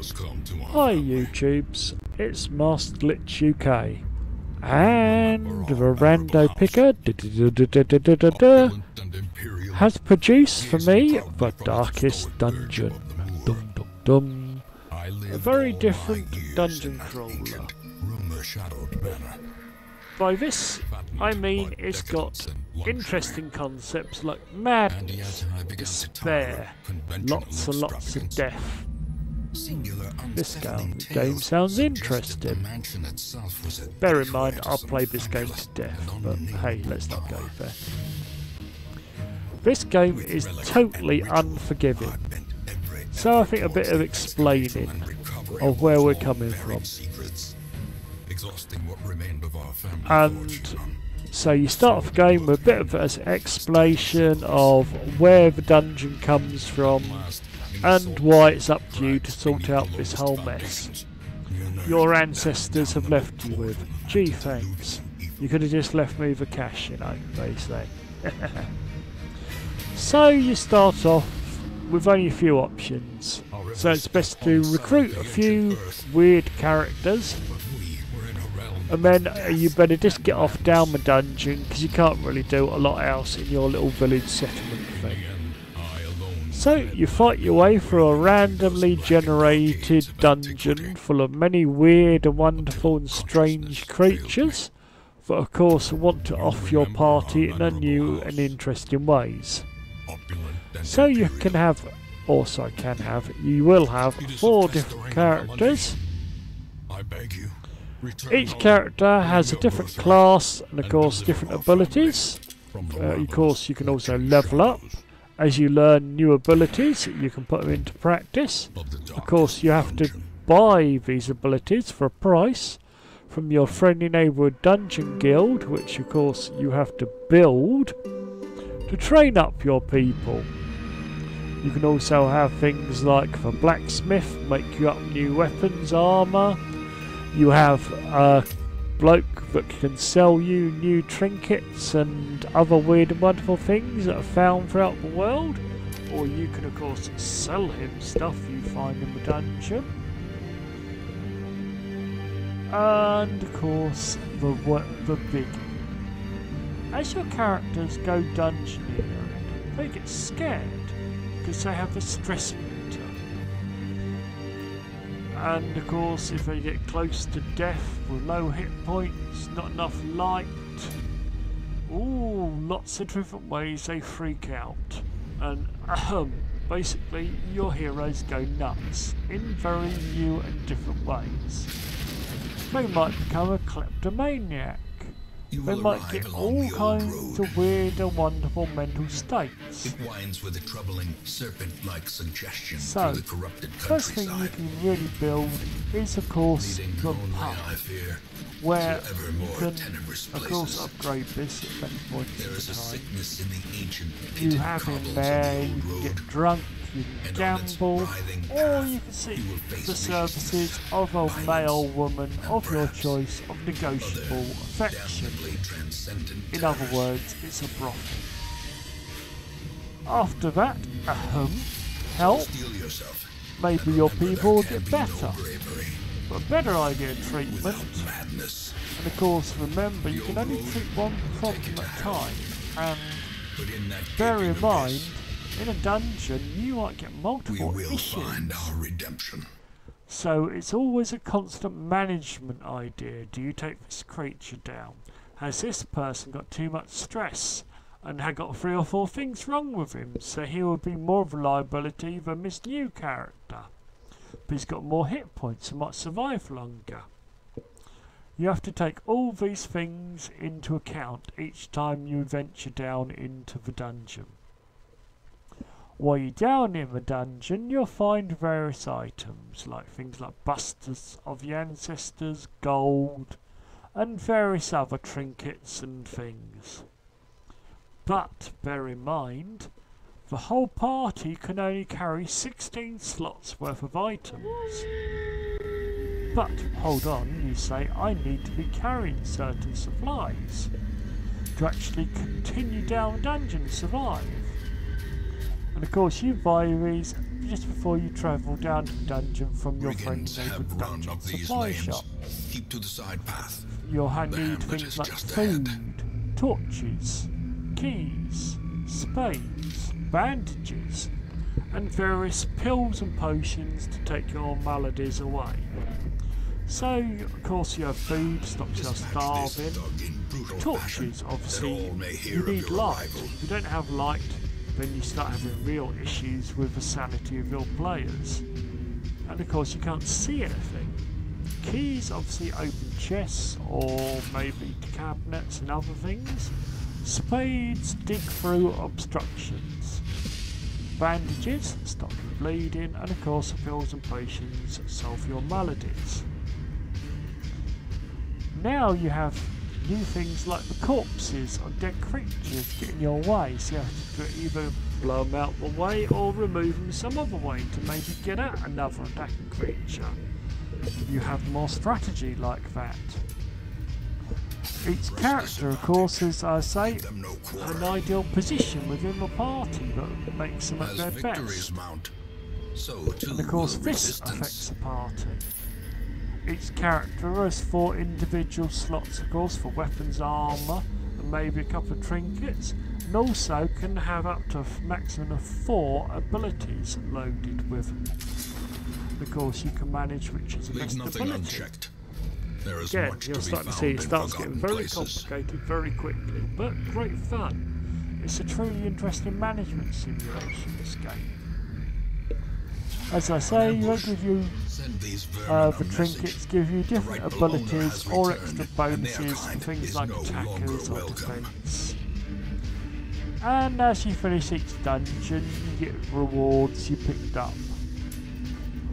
Hi YouTubes, it's Masterlitchuk and the Rando Picker has produced for me the Darkest Dungeon. Dum dum dum. A very different dungeon crawler. By this I mean it's got interesting concepts like madness, despair, lots and lots of death. This game sounds interesting. Bear in mind I'll play this game to death, but hey, let's not go there. This game is totally unforgiving, so I think a bit of explaining of where we're coming from. And so you start off the game with a bit of an explanation of where the dungeon comes from and why it's up to you to sort out this whole mess. Your ancestors have left you with. Gee, thanks. You could have just left me the cash, you know, they say. So you start off with only a few options. So it's best to recruit a few weird characters. And then you better just get off down the dungeon because you can't really do a lot else in your little village settlement thing. So you fight your way through a randomly generated dungeon full of many weird and wonderful and strange creatures that of course want to off your party in a new and interesting ways. So you can have, you will have 4 different characters. Each character has a different class and of course different abilities. Of course you can also level up. As you learn new abilities, you can put them into practice. Of course, you have to buy these abilities for a price from your friendly neighbourhood dungeon guild, which of course you have to build to train up your people. You can also have things like the blacksmith make you up new weapons, armour. You have a bloke that can sell you new trinkets and other weird and wonderful things that are found throughout the world, or you can of course sell him stuff you find in the dungeon. And of course the biggie. As your characters go dungeoneering, they get scared because they have the stress meter. And of course if they get close to death with low hit points, not enough light, lots of different ways they freak out. And basically your heroes go nuts in very new and different ways. They might become a kleptomaniac. They might get all kinds of weird and wonderful mental states. It winds with a troubling serpent-like suggestion So, to the corrupted first thing you can really build is of course the pub, where you can of course upgrade this at many points at a time. You have in there, you can get drunk, you can gamble, or you can seek the services of a male woman of your choice of negotiable affection. In other words, it's a brothel. After that, help, maybe your people will get better, but better idea treatment. And of course, remember, you can only treat one problem at a time, and bear in mind, in a dungeon you might get multiple issues. So it's always a constant management idea. Do you take this creature down? Has this person got too much stress and had got 3 or 4 things wrong with him, so he would be more of a liability than this new character? But he's got more hit points and might survive longer. You have to take all these things into account each time you venture down into the dungeon. While you're down in the dungeon, you'll find various items, like things like busters of the ancestors, gold, and various other trinkets and things. But bear in mind, the whole party can only carry 16 slots worth of items. But hold on, you say, I need to be carrying certain supplies to actually continue down the dungeon and survive. And of course you buy these just before you travel down to the dungeon from your Brigands friend's neighbourhood have run dungeon up these supply lanes. shop. Keep to the side path. You'll The need hamlet things is like just food, ahead. torches, keys, spades, bandages, and various pills and potions to take your maladies away. So, of course, you have food, stops you starving. Torches, obviously, you need light. If you don't have light, then you start having real issues with the sanity of your players. And of course, you can't see anything. Keys obviously open chests or maybe cabinets and other things. Spades dig through obstructions. Bandages stop you bleeding, and of course pills and potions solve your maladies. Now you have new things like the corpses of dead creatures get in your way, so you have to either blow them out the way or remove them some other way to maybe get at another attacking creature. You have more strategy like that. Each character, of course, as I say, an ideal position within the party that makes them at their best. And of course this affects the party. Each character has 4 individual slots, of course, for weapons, armour, and maybe a couple of trinkets, and also can have up to a maximum of 4 abilities loaded with them. Of course, you can manage which is the best ability. Again, you're starting to see it starts getting very complicated very quickly, but great fun. It's a truly interesting management simulation, this game. As I say, they give you the trinkets, give you different abilities or extra bonuses for things like attackers or defence. And as you finish each dungeon, you get rewards you picked up.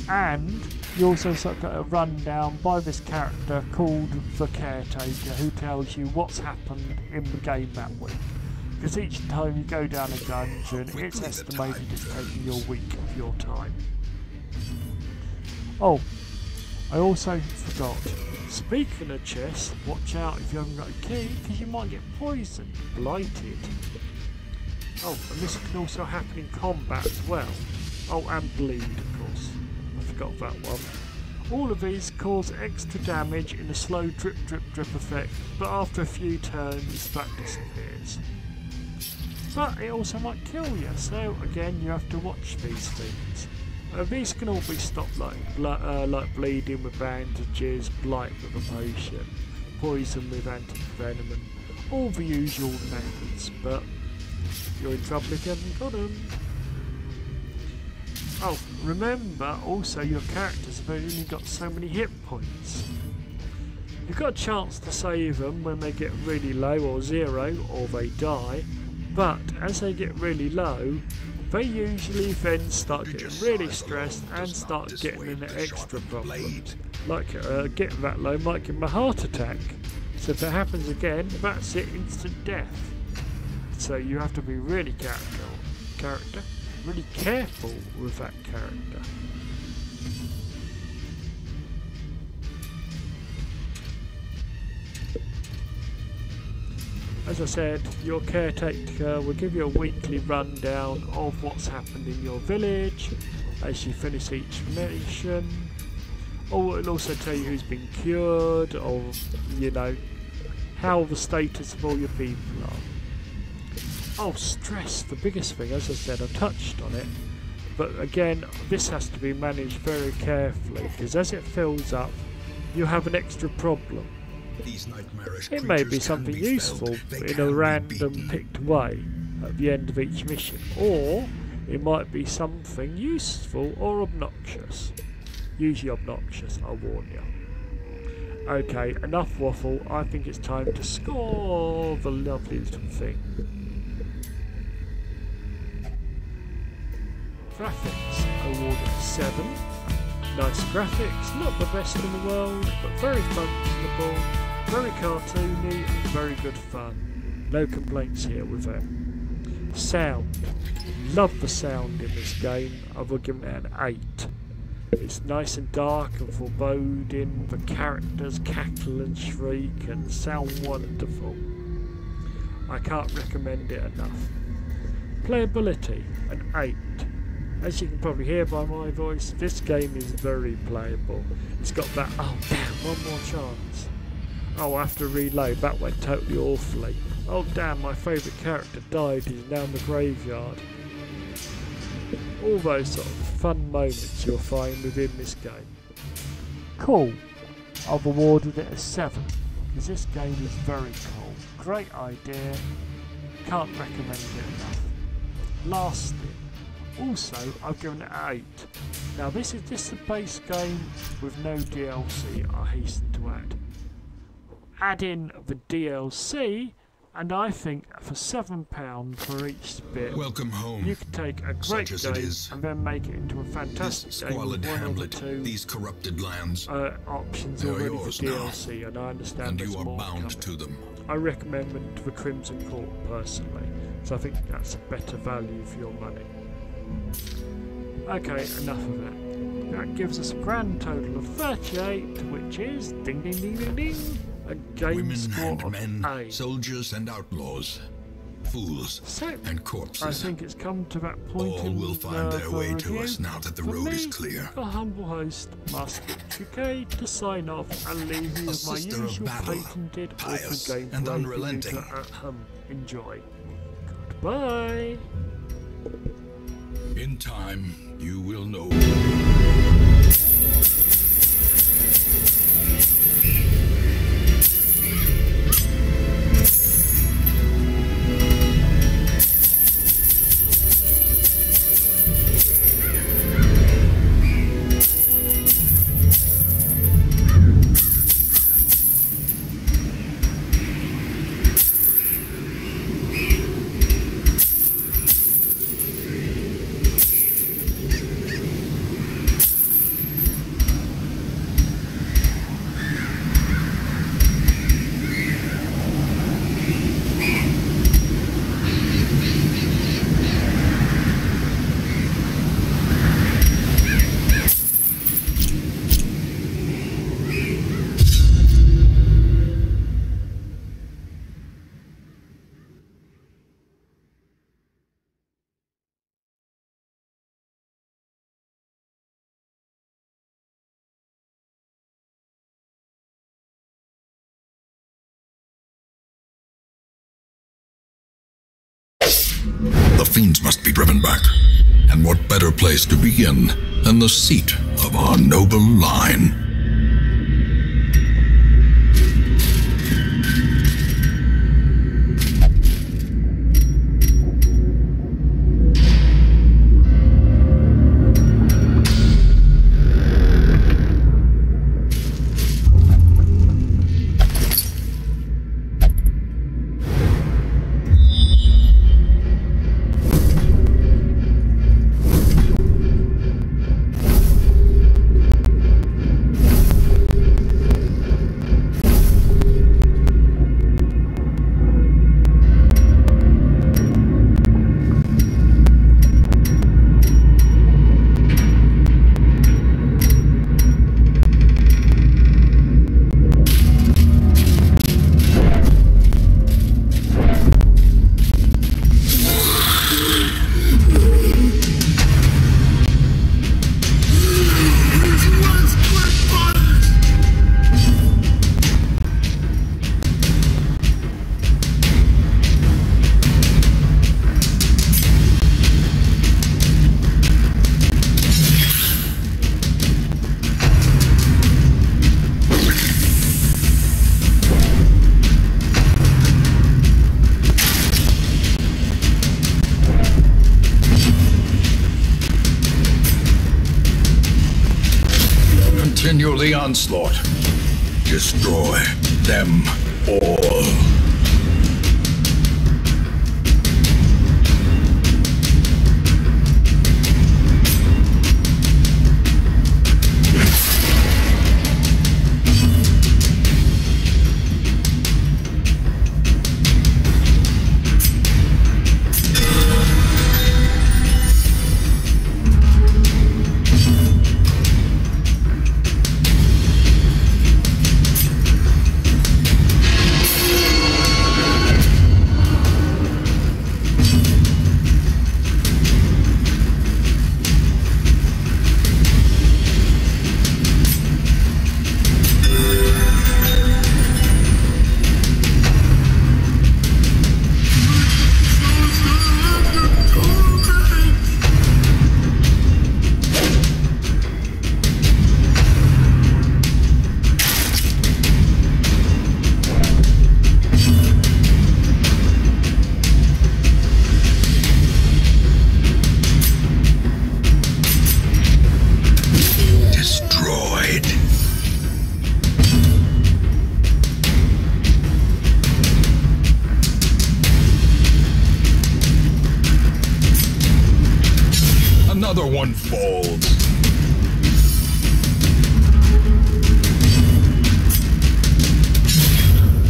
And you also sort of got a rundown by this character called the Caretaker, who tells you what's happened in the game that week. Because each time you go down a dungeon, it's estimated it's taking you a week of your time. Oh, I also forgot. Speaking of chests, watch out if you haven't got a key, because you might get poisoned, blighted. Oh, and this can also happen in combat as well. Oh, and bleed, of course. I forgot that one. All of these cause extra damage in a slow drip drip drip effect, but after a few turns that disappears. But it also might kill you, so again you have to watch these things. These can all be stopped like bleeding with bandages, blight with a potion, poison with anti-venom, and all the usual methods, but you're in trouble if you haven't got them. Oh, remember also your characters have only got so many hit points. You've got a chance to save them when they get really low or 0 or they die, but as they get really low, they usually then start getting really stressed and start getting in extra problems. Like getting that low might give them a heart attack. So if it happens again, that's it, instant death. So you have to be really really careful with that character. As I said, your caretaker will give you a weekly rundown of what's happened in your village as you finish each mission. Or it'll also tell you who's been cured, or, you know, how the status of all your people are. Oh, stress, the biggest thing, as I said, I touched on it. But again, this has to be managed very carefully, because as it fills up, you have an extra problem. It may be something useful in a random picked way at the end of each mission, or it might be something useful or obnoxious. Usually obnoxious, I'll warn you. Okay, enough waffle, I think it's time to score the lovely little thing. Graphics, awarded 7. Nice graphics, not the best in the world, but very functional, very cartoony and very good fun. No complaints here with them. Sound. Love the sound in this game. I will give it an 8. It's nice and dark and foreboding. The characters cackle and shriek and sound wonderful. I can't recommend it enough. Playability, an 8. As you can probably hear by my voice, this game is very playable. It's got that, oh damn, one more chance. Oh, I have to reload, that went totally awfully. Oh damn, my favourite character died, he's now in the graveyard. All those sort of fun moments you'll find within this game. Cool. I've awarded it a 7, because this game is very cool. Great idea, can't recommend it enough. Lastly, also I've given it an 8. Now this is just a base game with no DLC, I hasten to add. Add in the DLC, and I think for £7 for each bit, Welcome home. you can take a great game and then make it into a fantastic This game with squalid one or hamlet, two these corrupted lands, options they are already for yours now, DLC, and I understand and there's you are more bound coming. to them. I recommend them to the Crimson Court personally, so I think that's a better value for your money. Okay, enough of that. That gives us a grand total of 38, which is ding ding ding ding ding, a game Women score and of men, A. soldiers and outlaws, fools So, and I corpses. think it's come to that point All in will find their the way to review. us now that the For road me, is clear. the humble host, Masterlitchuk, to sign off and leave you A with my sister of usual battle, patented pious awful game and for unrelenting. at home. Enjoy. Goodbye. In time, you will know. The fiends must be driven back. And what better place to begin than the seat of our noble line? Continue the onslaught. Destroy them all. Another one falls.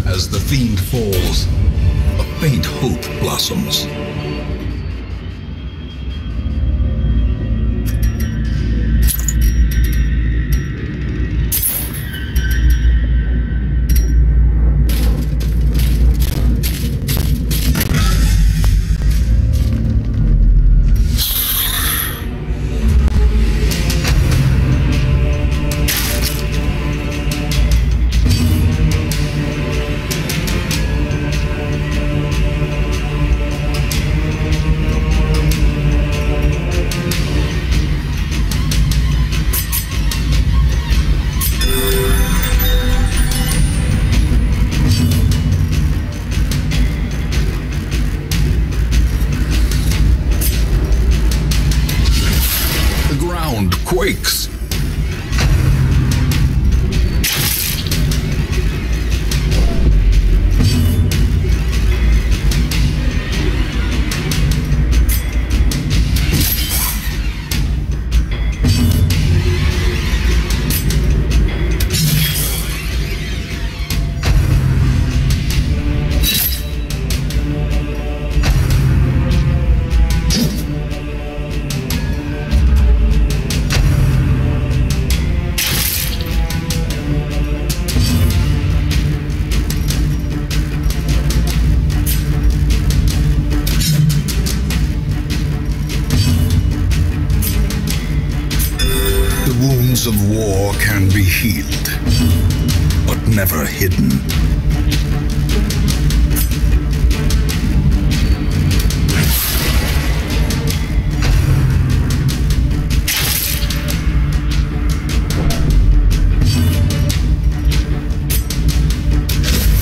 As the fiend falls, a faint hope blossoms. Quakes. Of war can be healed, but never hidden.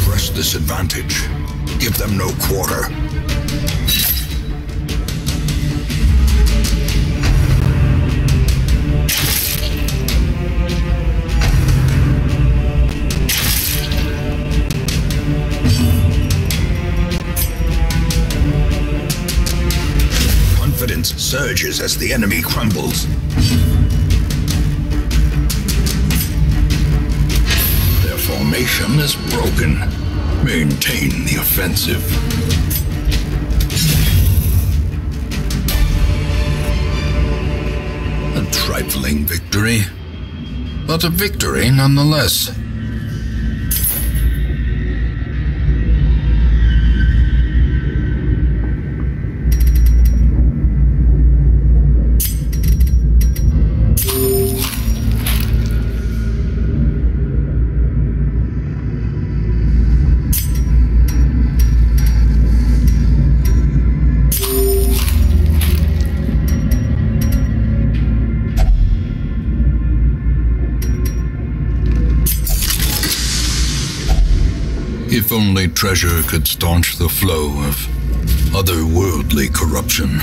Press this advantage. Give them no quarter. Confidence surges as the enemy crumbles. Their formation is broken. Maintain the offensive. A trifling victory, but a victory nonetheless. If only treasure could staunch the flow of otherworldly corruption.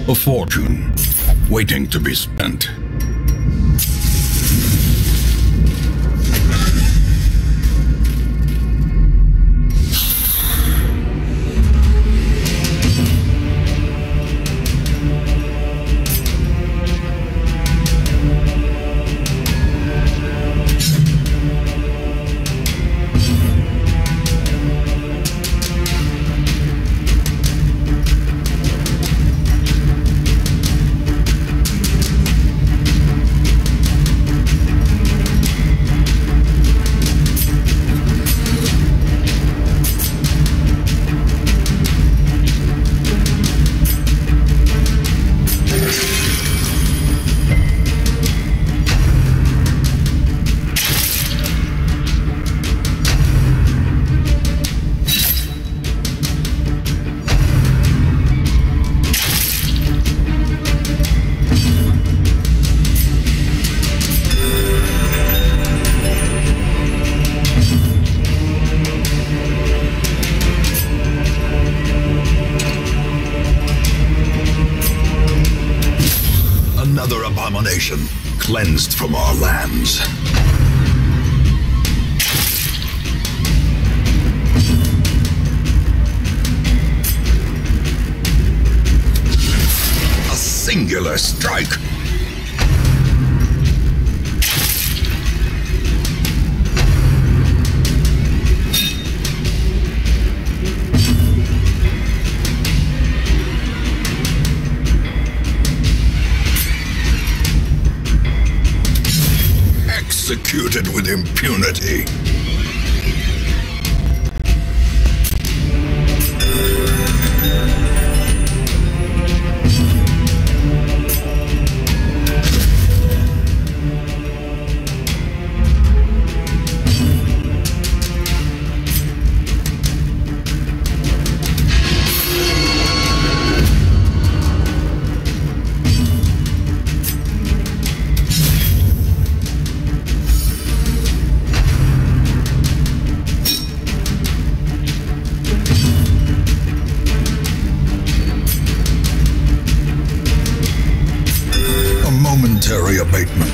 A fortune, waiting to be spent. cleansed from our lands. A singular strike. Executed with impunity. Momentary abatement.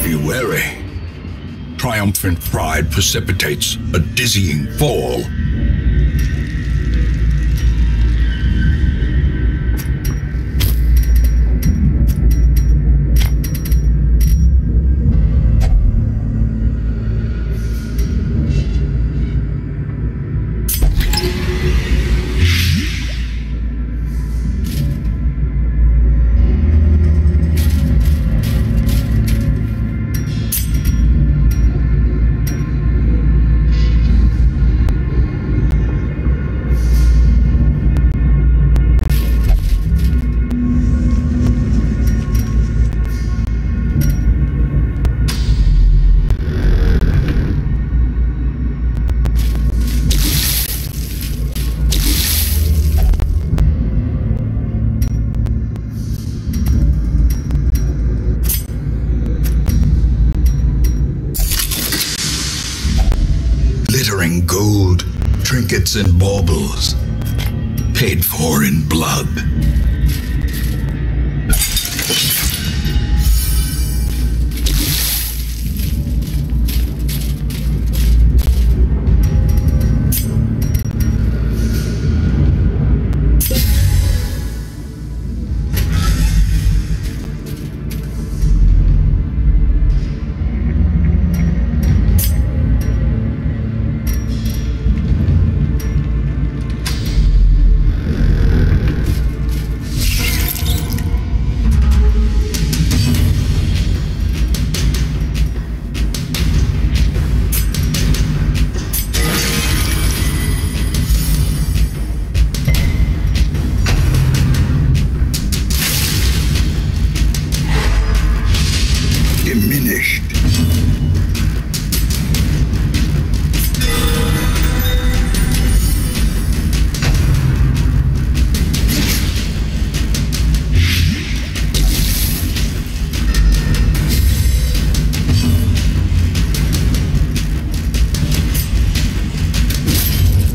Be wary. Triumphant pride precipitates a dizzying fall. Glittering gold, trinkets and baubles, paid for in blood. Diminished.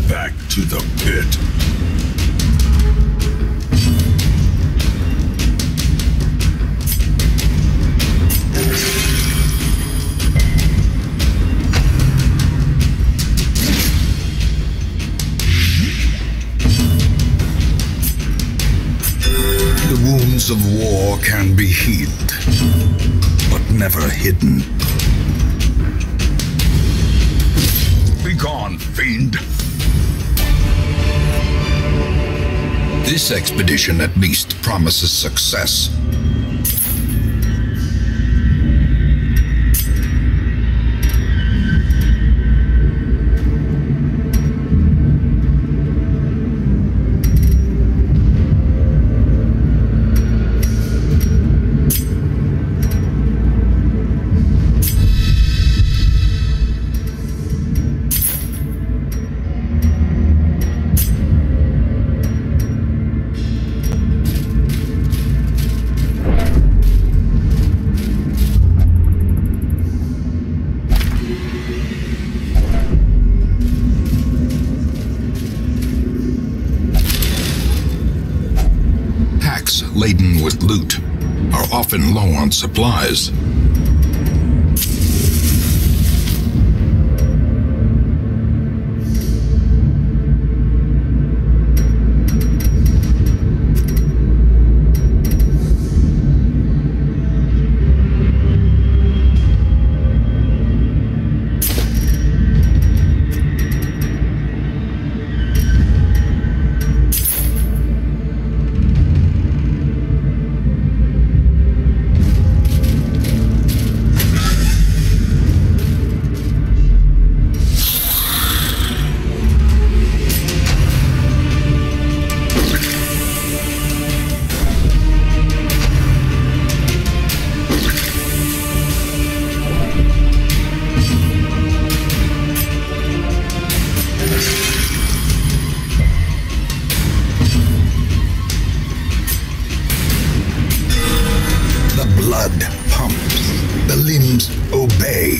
Back to the pit. The wounds of war can be healed, but never hidden. Begone, fiend! This expedition at least promises success. laden with loot are often low on supplies. Blood pumps, the limbs obey.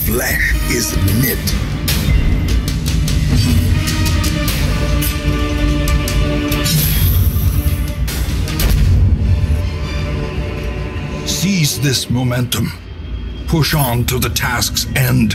Flesh is knit. Seize this momentum. Push on to the task's end.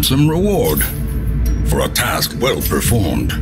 handsome reward for a task well performed.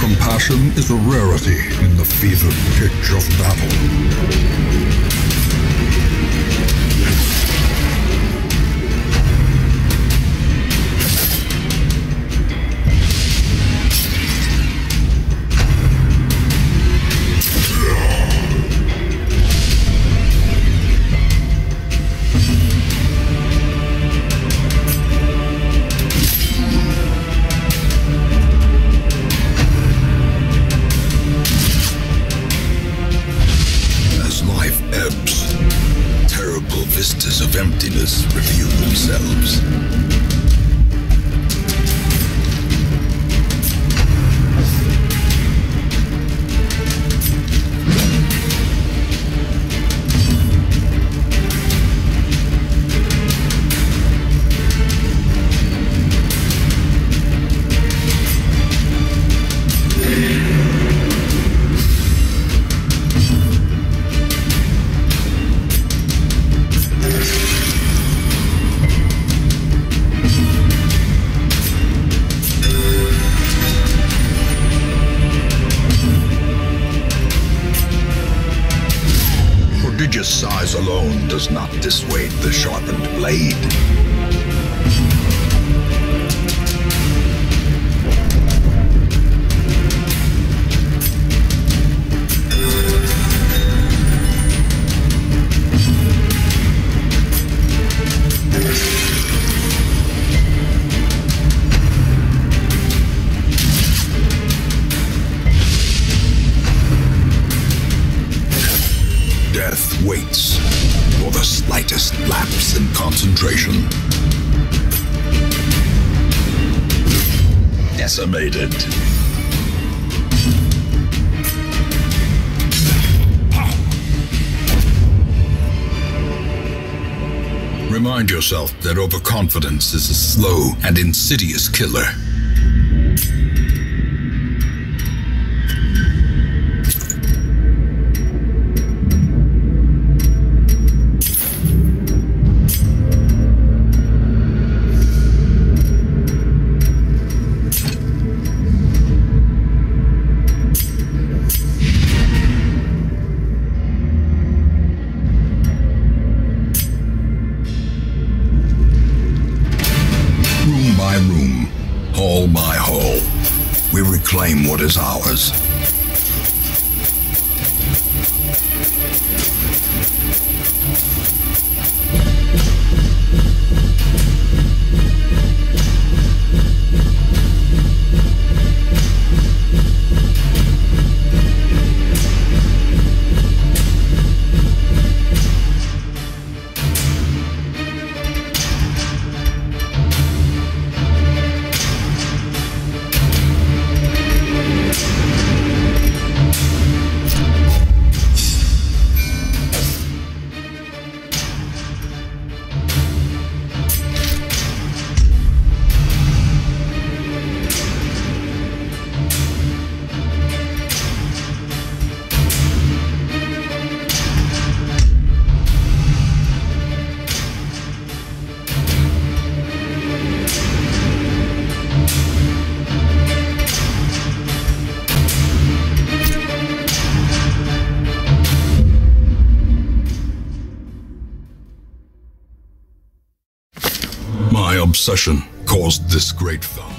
Compassion is a rarity in the fevered pitch of battle. Vistas of emptiness reveal themselves. Prodigious size alone does not dissuade the sharpened blade. Death waits for the slightest lapse in concentration. Decimated. Remind yourself that overconfidence is a slow and insidious killer. Room, hall by hall, we reclaim what is ours. My obsession caused this great foul.